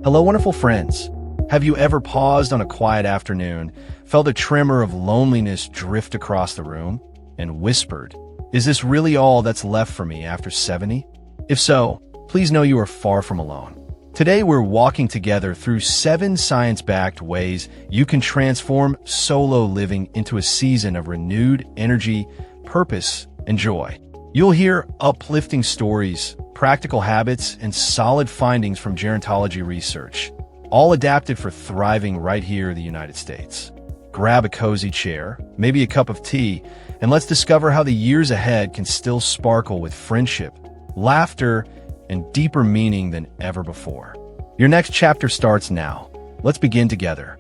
Hello, wonderful friends. Have you ever paused on a quiet afternoon, felt a tremor of loneliness drift across the room, and whispered, "Is this really all that's left for me after 70? If so, please know you are far from alone. Today we're walking together through 7 science-backed ways you can transform solo living into a season of renewed energy, purpose, and joy. You'll hear uplifting stories, practical habits, and solid findings from gerontology research, all adapted for thriving right here in the United States. Grab a cozy chair, maybe a cup of tea, and let's discover how the years ahead can still sparkle with friendship, laughter, and deeper meaning than ever before. Your next chapter starts now. Let's begin together.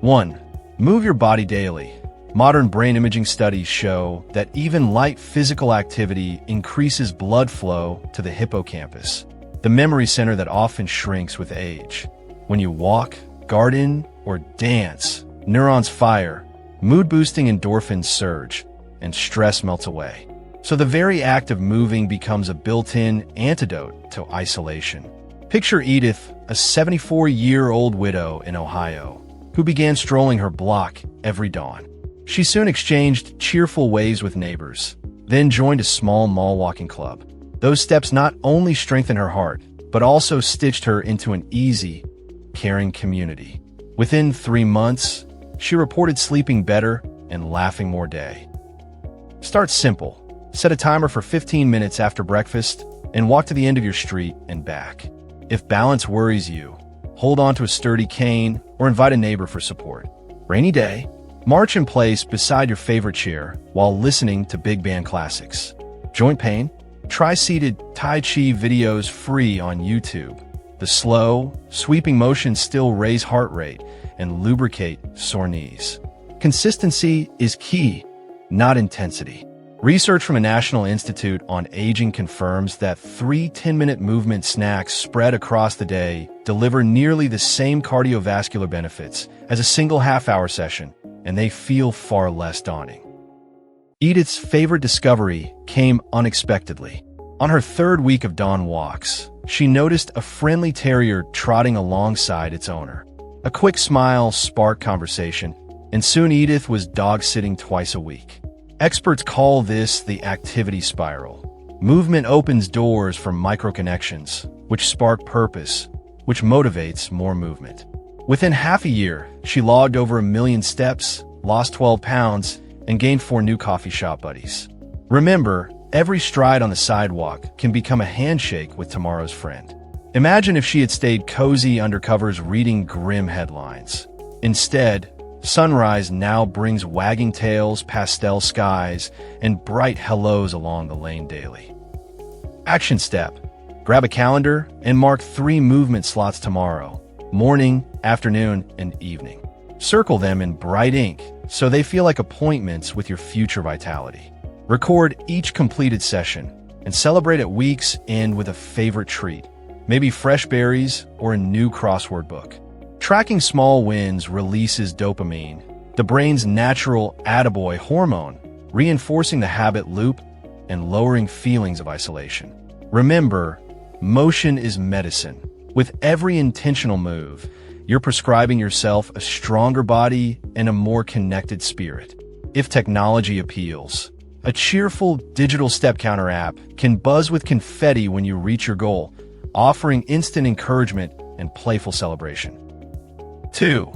1. Move your body daily. Modern brain imaging studies show that even light physical activity increases blood flow to the hippocampus, the memory center that often shrinks with age. When you walk, garden, or dance, neurons fire, mood-boosting endorphins surge, and stress melts away. So the very act of moving becomes a built-in antidote to isolation. Picture Edith, a 74-year-old widow in Ohio, who began strolling her block every dawn. She soon exchanged cheerful waves with neighbors, then joined a small mall walking club. Those steps not only strengthened her heart, but also stitched her into an easy, caring community. Within 3 months, she reported sleeping better and laughing more day. Start simple. Set a timer for 15 minutes after breakfast and walk to the end of your street and back. If balance worries you, hold on to a sturdy cane or invite a neighbor for support. Rainy day, march in place beside your favorite chair while listening to big band classics. Joint pain? Try seated Tai Chi videos free on YouTube. The slow, sweeping motions still raise heart rate and lubricate sore knees. Consistency is key, not intensity. Research from a National Institute on Aging confirms that 3 10-minute movement snacks spread across the day deliver nearly the same cardiovascular benefits as a single half-hour session, and they feel far less daunting. Edith's favorite discovery came unexpectedly. On her 3rd week of dawn walks, she noticed a friendly terrier trotting alongside its owner. A quick smile sparked conversation, and soon Edith was dog-sitting twice a week. Experts call this the activity spiral. Movement opens doors for micro-connections, which spark purpose, which motivates more movement. Within half a year, she logged over 1 million steps, lost 12 pounds, and gained 4 new coffee shop buddies. Remember, every stride on the sidewalk can become a handshake with tomorrow's friend. Imagine if she had stayed cozy under covers reading grim headlines. Instead, sunrise now brings wagging tails, pastel skies, and bright hellos along the lane daily. Action step. Grab a calendar and mark 3 movement slots tomorrow: morning, afternoon, and evening. Circle them in bright ink so they feel like appointments with your future vitality. Record each completed session and celebrate at week's end with a favorite treat, maybe fresh berries or a new crossword book. Tracking small wins releases dopamine, the brain's natural attaboy hormone, reinforcing the habit loop and lowering feelings of isolation. Remember, motion is medicine. With every intentional move, you're prescribing yourself a stronger body and a more connected spirit. If technology appeals, a cheerful digital step counter app can buzz with confetti when you reach your goal, offering instant encouragement and playful celebration. 2.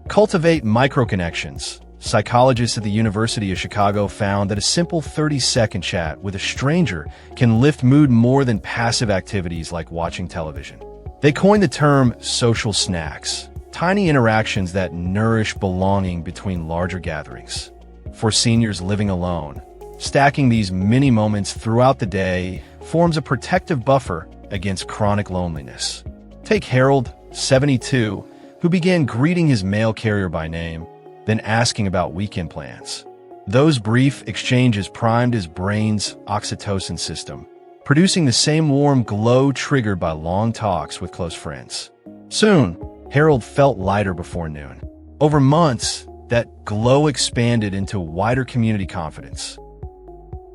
Cultivate micro-connections. Psychologists at the University of Chicago found that a simple 30-second chat with a stranger can lift mood more than passive activities like watching television. They coined the term social snacks, tiny interactions that nourish belonging between larger gatherings. For seniors living alone, stacking these mini moments throughout the day forms a protective buffer against chronic loneliness. Take Harold, 72, who began greeting his mail carrier by name, then asking about weekend plans. Those brief exchanges primed his brain's oxytocin system, producing the same warm glow triggered by long talks with close friends. Soon, Harold felt lighter before noon. Over months, that glow expanded into wider community confidence.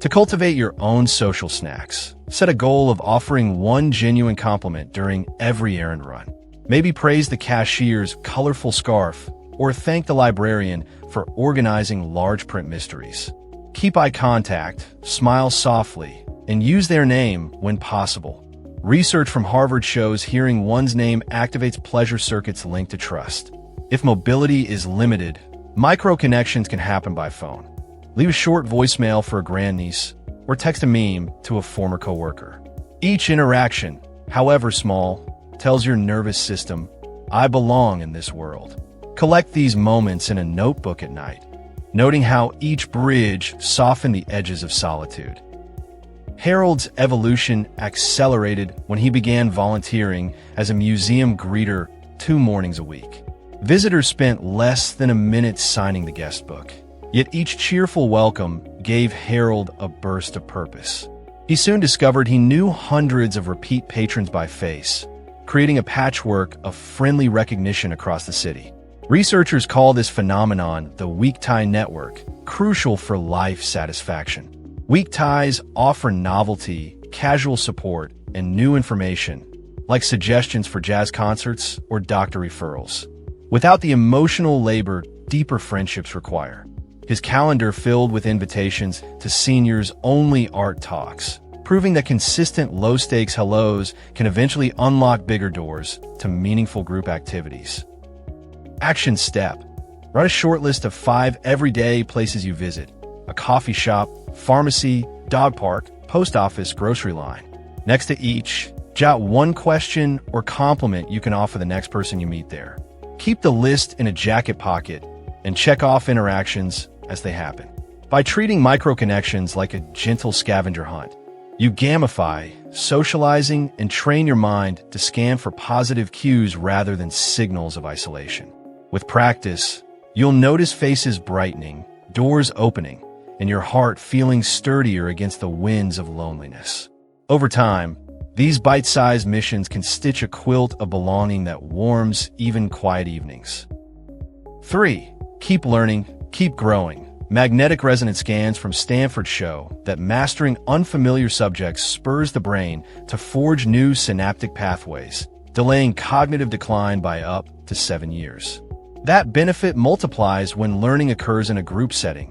To cultivate your own social snacks, set a goal of offering 1 genuine compliment during every errand run. Maybe praise the cashier's colorful scarf or thank the librarian for organizing large print mysteries. Keep eye contact, smile softly, and use their name when possible. Research from Harvard shows hearing one's name activates pleasure circuits linked to trust. If mobility is limited, micro-connections can happen by phone. Leave a short voicemail for a grandniece or text a meme to a former coworker. Each interaction, however small, tells your nervous system, I belong in this world. Collect these moments in a notebook at night, noting how each bridge softened the edges of solitude. Harold's evolution accelerated when he began volunteering as a museum greeter 2 mornings a week. Visitors spent less than a minute signing the guest book, yet each cheerful welcome gave Harold a burst of purpose. He soon discovered he knew hundreds of repeat patrons by face, creating a patchwork of friendly recognition across the city. Researchers call this phenomenon the weak tie network, crucial for life satisfaction. Weak ties offer novelty, casual support, and new information, like suggestions for jazz concerts or doctor referrals, without the emotional labor deeper friendships require. His calendar filled with invitations to seniors-only art talks, proving that consistent low-stakes hellos can eventually unlock bigger doors to meaningful group activities. Action step. Write a short list of 5 everyday places you visit: a coffee shop, pharmacy, dog park, post office, grocery line. Next to each, jot 1 question or compliment you can offer the next person you meet there. Keep the list in a jacket pocket and check off interactions as they happen. By treating micro-connections like a gentle scavenger hunt, you gamify socializing and train your mind to scan for positive cues rather than signals of isolation. With practice, you'll notice faces brightening, doors opening, and your heart feeling sturdier against the winds of loneliness. Over time, these bite-sized missions can stitch a quilt of belonging that warms even quiet evenings. 3. Keep learning, keep growing. Magnetic resonance scans from Stanford show that mastering unfamiliar subjects spurs the brain to forge new synaptic pathways, delaying cognitive decline by up to 7 years. That benefit multiplies when learning occurs in a group setting,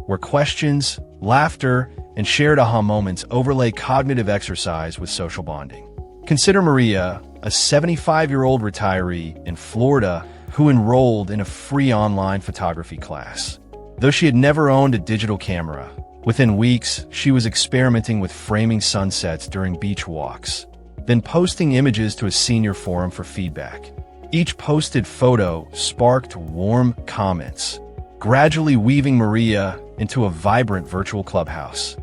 where questions, laughter, and shared aha moments overlay cognitive exercise with social bonding. Consider Maria, a 75-year-old retiree in Florida who enrolled in a free online photography class. Though she had never owned a digital camera, within weeks she was experimenting with framing sunsets during beach walks, then posting images to a senior forum for feedback. Each posted photo sparked warm comments, gradually weaving Maria into a vibrant virtual clubhouse.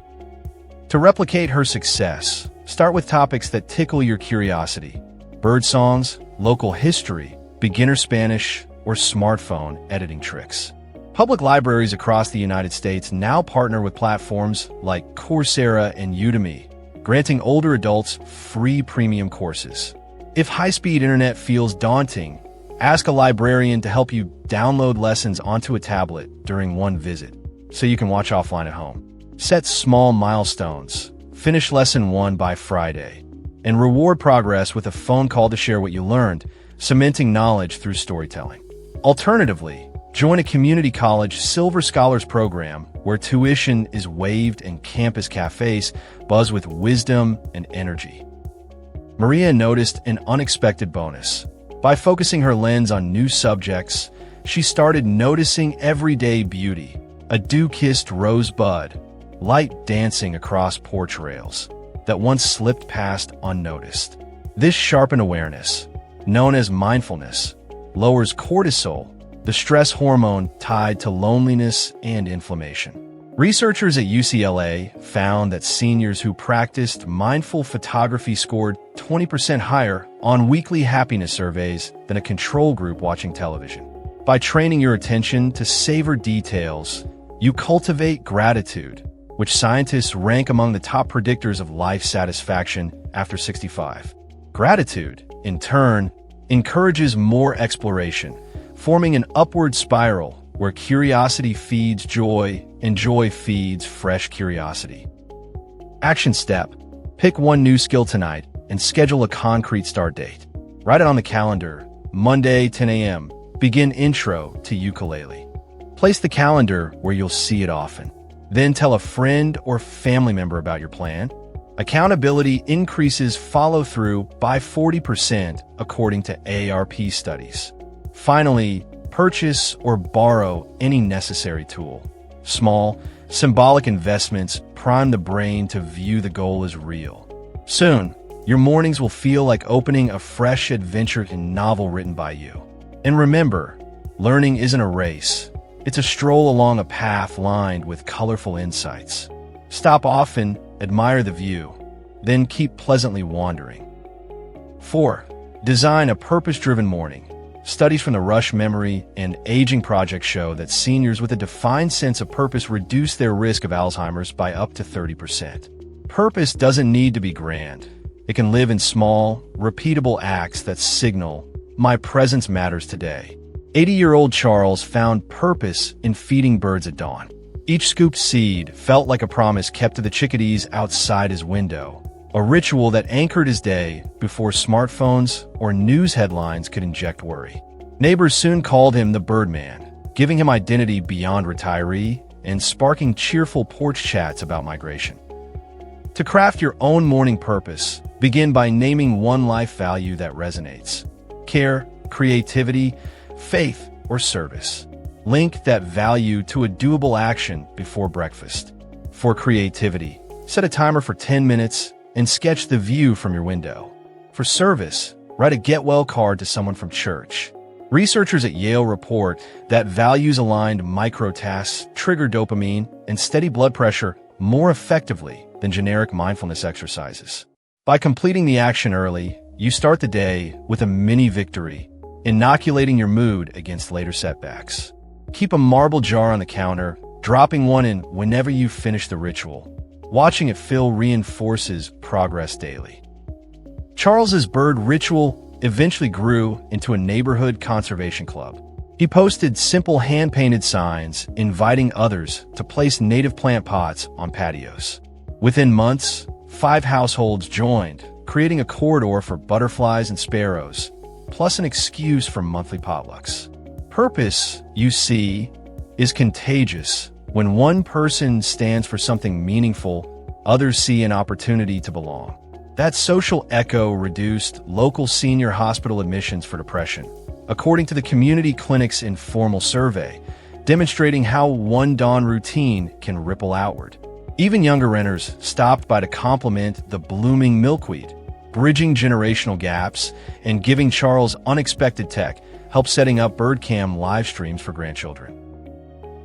To replicate her success, start with topics that tickle your curiosity: bird songs, local history, beginner Spanish, or smartphone editing tricks. Public libraries across the United States now partner with platforms like Coursera and Udemy, granting older adults free premium courses. If high-speed internet feels daunting, ask a librarian to help you download lessons onto a tablet during one visit, so you can watch offline at home. Set small milestones. Finish lesson 1 by Friday, and reward progress with a phone call to share what you learned, cementing knowledge through storytelling. Alternatively, join a community college Silver Scholars program where tuition is waived and campus cafes buzz with wisdom and energy. Maria noticed an unexpected bonus. By focusing her lens on new subjects, she started noticing everyday beauty: a dew-kissed rosebud, light dancing across porch rails, that once slipped past unnoticed. This sharpened awareness, known as mindfulness, lowers cortisol, the stress hormone tied to loneliness and inflammation. Researchers at UCLA found that seniors who practiced mindful photography scored 20% higher on weekly happiness surveys than a control group watching television. By training your attention to savor details, you cultivate gratitude, which scientists rank among the top predictors of life satisfaction after 65. Gratitude, in turn, encourages more exploration, forming an upward spiral where curiosity feeds joy and joy feeds fresh curiosity. Action step. Pick one new skill tonight and schedule a concrete start date. Write it on the calendar. Monday, 10 a.m. Begin intro to ukulele. Place the calendar where you'll see it often. Then tell a friend or family member about your plan. Accountability increases follow-through by 40% according to AARP studies. Finally, purchase or borrow any necessary tool. Small, symbolic investments prime the brain to view the goal as real. Soon, your mornings will feel like opening a fresh adventure in novel written by you. And remember, learning isn't a race. It's a stroll along a path lined with colorful insights. Stop often, admire the view, then keep pleasantly wandering. 4. Design a purpose-driven morning. Studies from the Rush Memory and Aging Project show that seniors with a defined sense of purpose reduce their risk of Alzheimer's by up to 30%. Purpose doesn't need to be grand. It can live in small, repeatable acts that signal, "My presence matters today." 80-year-old Charles found purpose in feeding birds at dawn. Each scooped seed felt like a promise kept to the chickadees outside his window, a ritual that anchored his day before smartphones or news headlines could inject worry. Neighbors soon called him the Birdman, giving him identity beyond retiree and sparking cheerful porch chats about migration. To craft your own morning purpose, begin by naming one life value that resonates. Care, creativity, faith, or service. Link that value to a doable action before breakfast. For creativity, set a timer for 10 minutes and sketch the view from your window. For service, write a get well card to someone from church. Researchers at Yale report that values-aligned micro-tasks trigger dopamine and steady blood pressure more effectively than generic mindfulness exercises. By completing the action early, you start the day with a mini victory, inoculating your mood against later setbacks. Keep a marble jar on the counter, dropping one in whenever you finish the ritual. Watching it fill reinforces progress daily. Charles's bird ritual eventually grew into a neighborhood conservation club. He posted simple hand-painted signs inviting others to place native plant pots on patios. Within months, 5 households joined, creating a corridor for butterflies and sparrows, plus an excuse for monthly potlucks. Purpose, you see, is contagious. When one person stands for something meaningful, others see an opportunity to belong. That social echo reduced local senior hospital admissions for depression, according to the Community Clinic's informal survey, demonstrating how one dawn routine can ripple outward. Even younger renters stopped by to compliment the blooming milkweed, bridging generational gaps, and giving Charles unexpected tech help setting up birdcam live streams for grandchildren.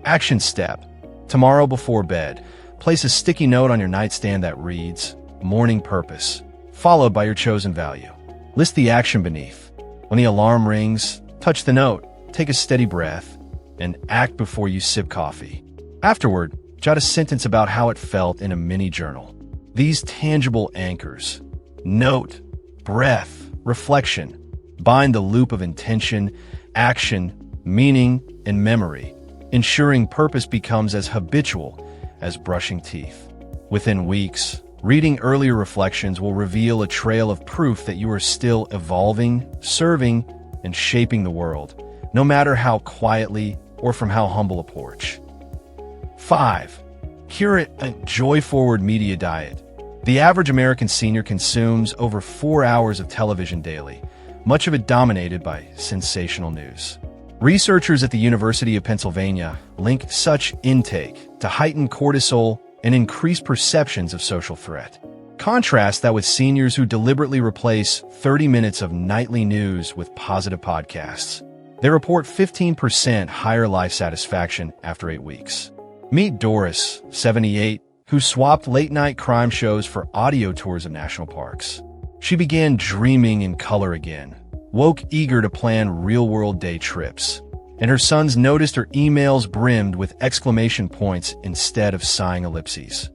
Action step. Tomorrow before bed, place a sticky note on your nightstand that reads, "Morning Purpose," followed by your chosen value. List the action beneath. When the alarm rings, touch the note, take a steady breath, and act before you sip coffee. Afterward, jot a sentence about how it felt in a mini journal. These tangible anchors, note, breath, reflection, bind the loop of intention, action, meaning, and memory, ensuring purpose becomes as habitual as brushing teeth. Within weeks, reading earlier reflections will reveal a trail of proof that you are still evolving, serving, and shaping the world, no matter how quietly or from how humble a porch. 5. Curate a joy-forward media diet. The average American senior consumes over 4 hours of television daily, much of it dominated by sensational news. Researchers at the University of Pennsylvania linked such intake to heightened cortisol and increased perceptions of social threat. Contrast that with seniors who deliberately replace 30 minutes of nightly news with positive podcasts. They report 15% higher life satisfaction after 8 weeks. Meet Doris, 78, who swapped late-night crime shows for audio tours of national parks. She began dreaming in color again, woke eager to plan real-world day trips, and her sons noticed her emails brimmed with exclamation points instead of sighing ellipses.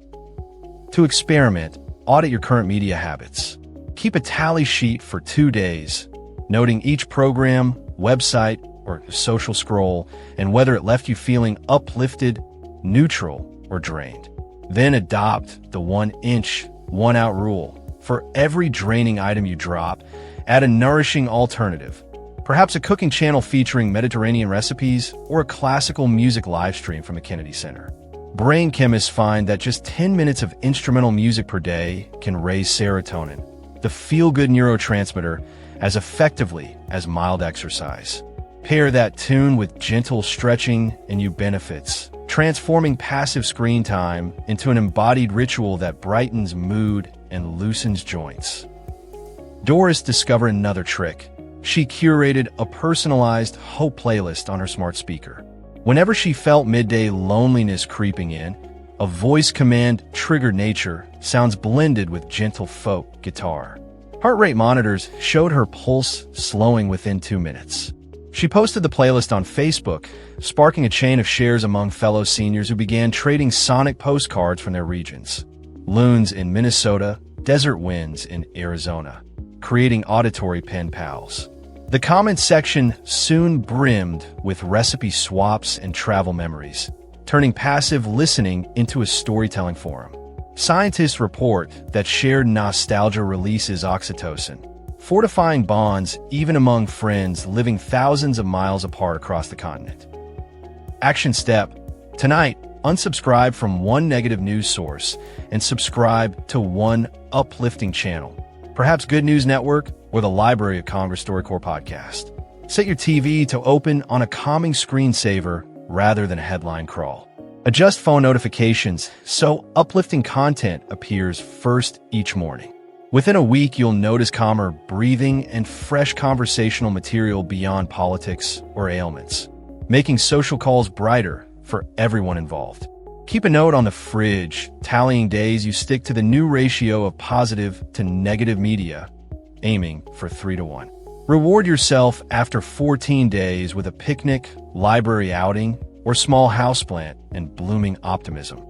To experiment, audit your current media habits. Keep a tally sheet for 2 days, noting each program, website, or social scroll, and whether it left you feeling uplifted, neutral, or drained. Then adopt the 1 inch, 1 out rule. For every draining item you drop, add a nourishing alternative. Perhaps a cooking channel featuring Mediterranean recipes or a classical music livestream from the Kennedy Center. Brain chemists find that just 10 minutes of instrumental music per day can raise serotonin, the feel-good neurotransmitter, as effectively as mild exercise. Pair that tune with gentle stretching and you benefits, transforming passive screen time into an embodied ritual that brightens mood and loosens joints. Doris discovered another trick. She curated a personalized HowTo playlist on her smart speaker. Whenever she felt midday loneliness creeping in, a voice command triggered nature sounds blended with gentle folk guitar. Heart rate monitors showed her pulse slowing within 2 minutes. She posted the playlist on Facebook, sparking a chain of shares among fellow seniors who began trading sonic postcards from their regions. Loons in Minnesota, desert winds in Arizona, creating auditory pen pals. The comments section soon brimmed with recipe swaps and travel memories, turning passive listening into a storytelling forum. Scientists report that shared nostalgia releases oxytocin, fortifying bonds even among friends living thousands of miles apart across the continent. Action step: tonight, unsubscribe from one negative news source and subscribe to one uplifting channel, perhaps Good News Network or the Library of Congress StoryCorps podcast. Set your TV to open on a calming screensaver rather than a headline crawl. Adjust phone notifications so uplifting content appears first each morning. Within a week, you'll notice calmer breathing and fresh conversational material beyond politics or ailments, making social calls brighter for everyone involved. Keep a note on the fridge, tallying days you stick to the new ratio of positive to negative media, aiming for 3-to-1. Reward yourself after 14 days with a picnic, library outing, or small houseplant and blooming optimism.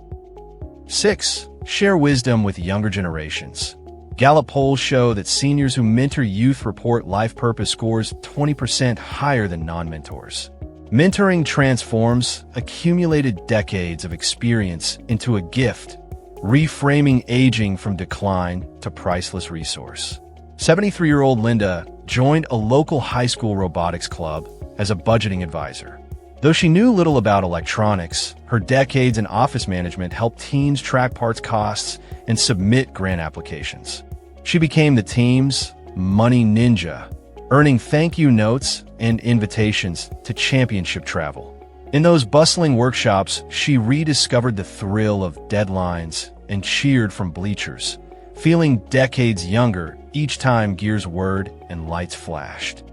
6. Share wisdom with younger generations. Gallup polls show that seniors who mentor youth report life purpose scores 20% higher than non-mentors. Mentoring transforms accumulated decades of experience into a gift, reframing aging from decline to priceless resource. 73-year-old Linda joined a local high school robotics club as a budgeting advisor. Though she knew little about electronics, her decades in office management helped teams track parts costs and submit grant applications. She became the team's money ninja, earning thank you notes and invitations to championship travel. In those bustling workshops, she rediscovered the thrill of deadlines and cheered from bleachers, feeling decades younger each time gears whirred and lights flashed.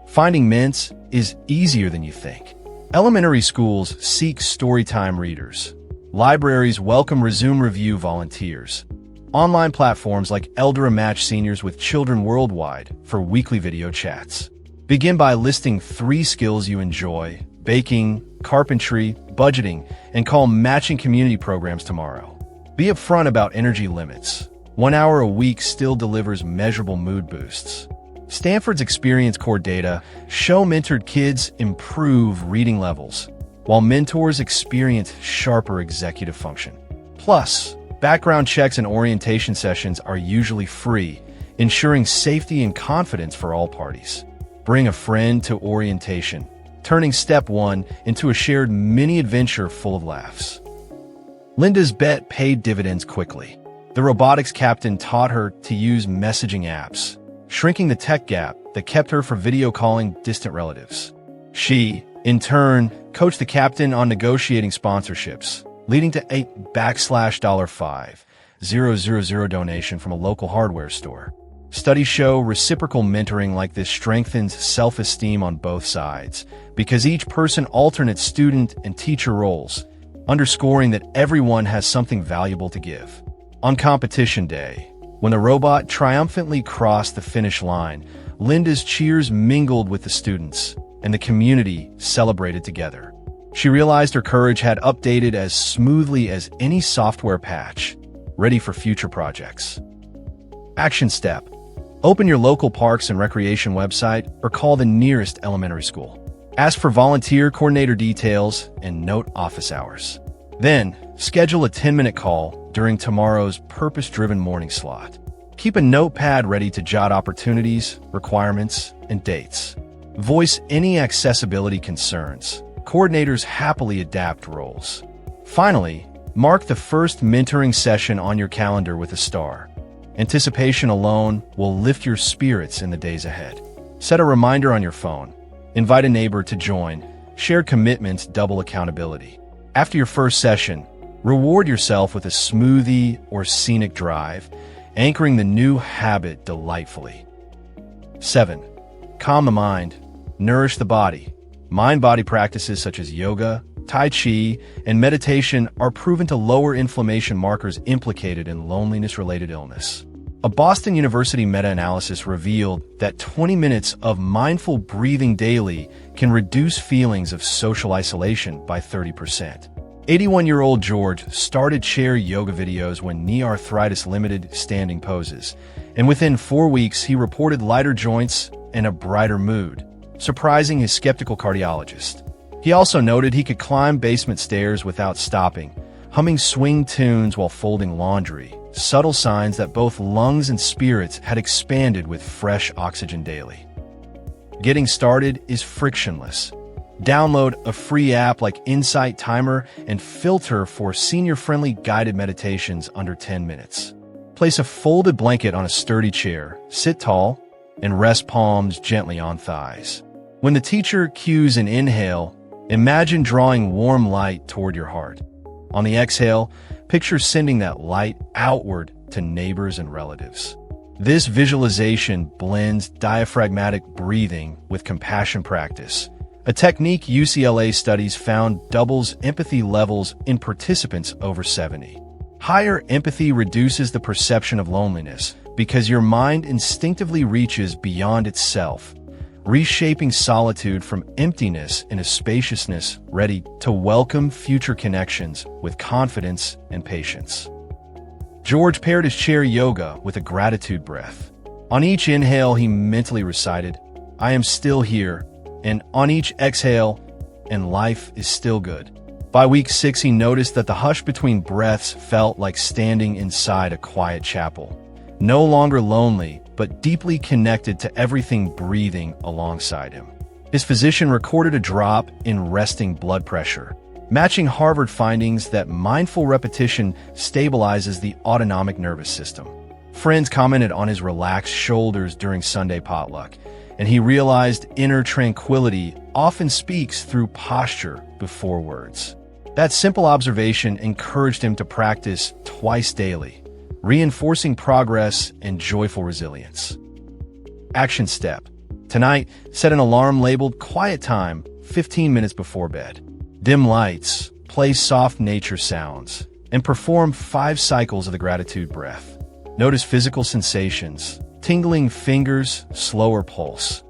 Finding mints is easier than you think. Elementary schools seek storytime readers. Libraries welcome resume review volunteers. Online platforms like Eldera match seniors with children worldwide for weekly video chats. Begin by listing 3 skills you enjoy: baking, carpentry, budgeting, and call matching community programs tomorrow. Be upfront about energy limits. 1 hour a week still delivers measurable mood boosts. Stanford's Experience Core data show mentored kids improve reading levels, while mentors experience sharper executive function. Plus, background checks and orientation sessions are usually free, ensuring safety and confidence for all parties. Bring a friend to orientation, turning step 1 into a shared mini-adventure full of laughs. Linda's bet paid dividends quickly. The robotics captain taught her to use messaging apps, shrinking the tech gap that kept her from video calling distant relatives. She, in turn, coached the captain on negotiating sponsorships, leading to a $5,000 donation from a local hardware store. Studies show reciprocal mentoring like this strengthens self-esteem on both sides, because each person alternates student and teacher roles, underscoring that everyone has something valuable to give. On competition day, when the robot triumphantly crossed the finish line, Linda's cheers mingled with the students, and the community celebrated together. She realized her courage had updated as smoothly as any software patch, ready for future projects. Action step: open your local parks and recreation website or call the nearest elementary school. Ask for volunteer coordinator details and note office hours. Then, schedule a 10-minute call during tomorrow's purpose-driven morning slot. Keep a notepad ready to jot opportunities, requirements, and dates. Voice any accessibility concerns. Coordinators happily adapt roles. Finally, mark the first mentoring session on your calendar with a star. Anticipation alone will lift your spirits in the days ahead. Set a reminder on your phone. Invite a neighbor to join. Shared commitments double accountability. After your first session, reward yourself with a smoothie or scenic drive, anchoring the new habit delightfully. 7. Calm the mind. Nourish the body. Mind-body practices such as yoga, Tai Chi, and meditation are proven to lower inflammation markers implicated in loneliness-related illness. A Boston University meta-analysis revealed that 20 minutes of mindful breathing daily can reduce feelings of social isolation by 30%. 81-year-old George started chair yoga videos when knee arthritis limited standing poses, and within 4 weeks he reported lighter joints and a brighter mood, surprising his skeptical cardiologist. He also noted he could climb basement stairs without stopping, humming swing tunes while folding laundry, subtle signs that both lungs and spirits had expanded with fresh oxygen daily. Getting started is frictionless. Download a free app like Insight Timer and filter for senior-friendly guided meditations under 10 minutes. Place a folded blanket on a sturdy chair, sit tall, and rest palms gently on thighs. When the teacher cues an inhale, imagine drawing warm light toward your heart. On the exhale, picture sending that light outward to neighbors and relatives. This visualization blends diaphragmatic breathing with compassion practice, a technique UCLA studies found doubles empathy levels in participants over 70. Higher empathy reduces the perception of loneliness because your mind instinctively reaches beyond itself, reshaping solitude from emptiness into spaciousness ready to welcome future connections with confidence and patience. George paired his chair yoga with a gratitude breath. On each inhale, he mentally recited, "I am still here," and on each exhale, "and life is still good." By week 6, he noticed that the hush between breaths felt like standing inside a quiet chapel. No longer lonely, but deeply connected to everything breathing alongside him. His physician recorded a drop in resting blood pressure, matching Harvard findings that mindful repetition stabilizes the autonomic nervous system. Friends commented on his relaxed shoulders during Sunday potluck, and he realized inner tranquility often speaks through posture before words. That simple observation encouraged him to practice twice daily, reinforcing progress and joyful resilience. Action step. Tonight, set an alarm labeled Quiet Time 15 minutes before bed. Dim lights, play soft nature sounds, and perform 5 cycles of the gratitude breath. Notice physical sensations, tingling fingers, slower pulse.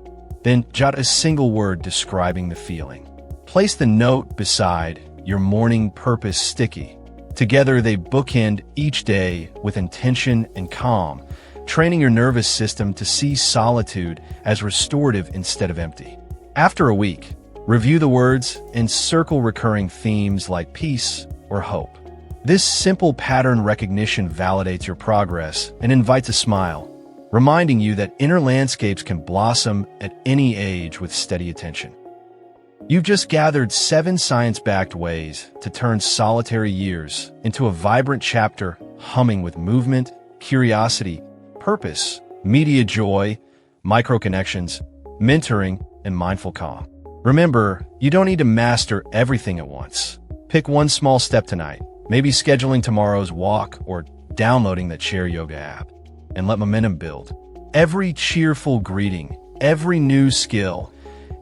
Then jot a single word describing the feeling. Place the note beside your morning purpose sticky. Together, they bookend each day with intention and calm, training your nervous system to see solitude as restorative instead of empty. After a week, review the words and circle recurring themes like peace or hope. This simple pattern recognition validates your progress and invites a smile, reminding you that inner landscapes can blossom at any age with steady attention. You've just gathered 7 science-backed ways to turn solitary years into a vibrant chapter humming with movement, curiosity, purpose, media joy, micro-connections, mentoring, and mindful calm. Remember, you don't need to master everything at once. Pick one small step tonight, maybe scheduling tomorrow's walk or downloading that chair yoga app, and let momentum build. Every cheerful greeting, every new skill,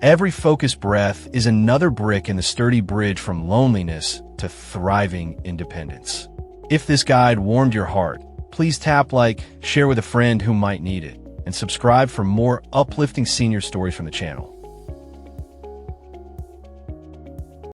every focused breath is another brick in the sturdy bridge from loneliness to thriving independence. If this guide warmed your heart, please tap like, share with a friend who might need it, and subscribe for more uplifting senior stories from the channel.